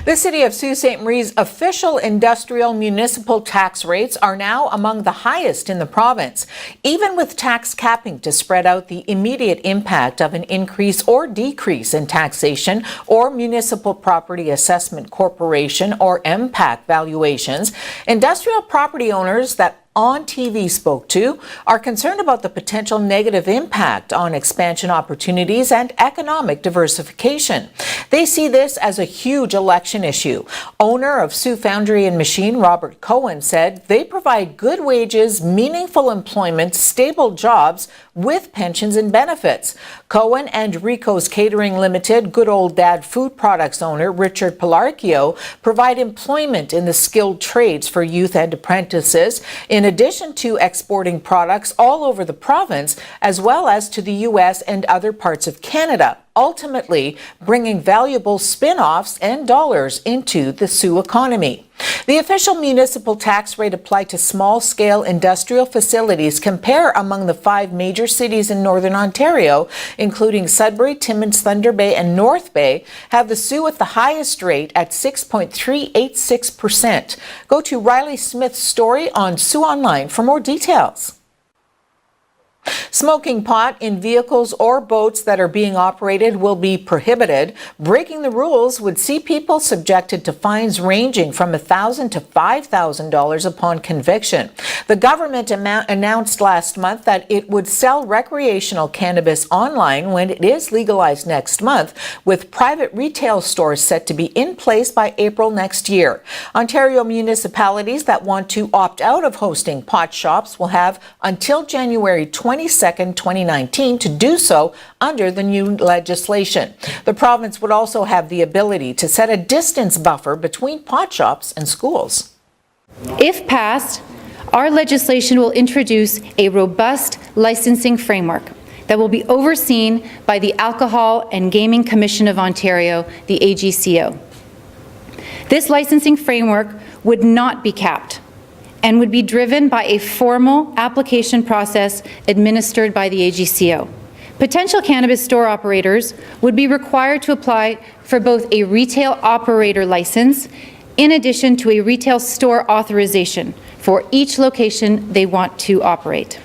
The city of Sault Ste. Marie's official industrial municipal tax rates are now among the highest in the province, even with tax capping to spread out the immediate impact of an increase or decrease in taxation or Municipal Property Assessment Corporation or MPAC valuations. Industrial property owners that On TV spoke to are concerned about the potential negative impact on expansion opportunities and economic diversification. They see this as a huge election issue. Owner of Sioux Foundry and Machine, Robert Cohen, said they provide good wages, meaningful employment, stable jobs with pensions and benefits. Cohen and Rico's Catering Limited, Good Old Dad Food Products owner Richard Pilarchio provide employment in the skilled trades for youth and apprentices, in addition to exporting products all over the province, as well as to the U.S. and other parts of Canada, ultimately bringing valuable spin-offs and dollars into the Sioux economy. The official municipal tax rate applied to small-scale industrial facilities compare among the 5 major cities in Northern Ontario, including Sudbury, Timmins, Thunder Bay, and North Bay, have the Sioux at the highest rate at 6.386%. Go to Riley Smith's story on Sioux Online for more details. Smoking pot in vehicles or boats that are being operated will be prohibited. Breaking the rules would see people subjected to fines ranging from $1,000 to $5,000 upon conviction. The government announced last month that it would sell recreational cannabis online when it is legalized next month, with private retail stores set to be in place by April next year. Ontario municipalities that want to opt out of hosting pot shops will have until January 22nd, 2019 to do so under the new legislation. The province would also have the ability to set a distance buffer between pot shops and schools. If passed, our legislation will introduce a robust licensing framework that will be overseen by the Alcohol and Gaming Commission of Ontario, the AGCO. This licensing framework would not be capped and would be driven by a formal application process administered by the AGCO. Potential cannabis store operators would be required to apply for both a retail operator license in addition to a retail store authorization for each location they want to operate.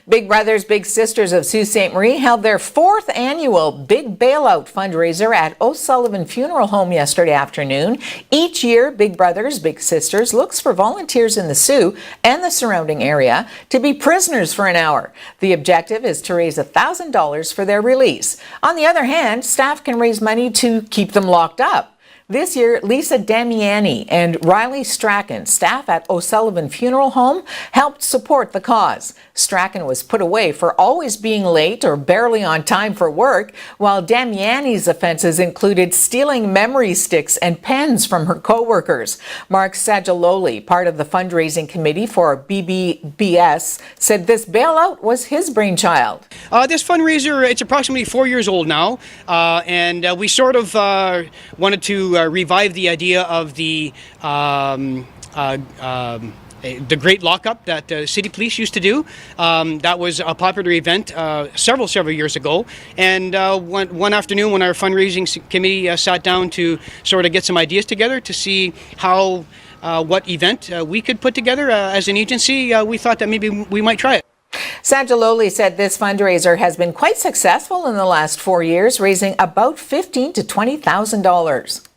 Big Brothers Big Sisters of Sault Ste. Marie held their 4th annual Big Bailout fundraiser at O'Sullivan Funeral Home yesterday afternoon. Each year, Big Brothers Big Sisters looks for volunteers in the Sioux and the surrounding area to be prisoners for an hour. The objective is to raise $1,000 for their release. On the other hand, staff can raise money to keep them locked up. This year, Lisa Damiani and Riley Strachan, staff at O'Sullivan Funeral Home, helped support the cause. Strachan was put away for always being late or barely on time for work, while Damiani's offenses included stealing memory sticks and pens from her co-workers. Mark Sajaloli, part of the fundraising committee for BBBS, said this bailout was his brainchild. This fundraiser, it's approximately 4 years old now, and we sort of wanted to revive the idea of the great lockup that city police used to do. That was a popular event several years ago. And one afternoon when our fundraising committee sat down to sort of get some ideas together to see how what event we could put together as an agency, we thought that maybe we might try it. Sajaloli said this fundraiser has been quite successful in the last 4 years, raising about $15,000 to $20,000.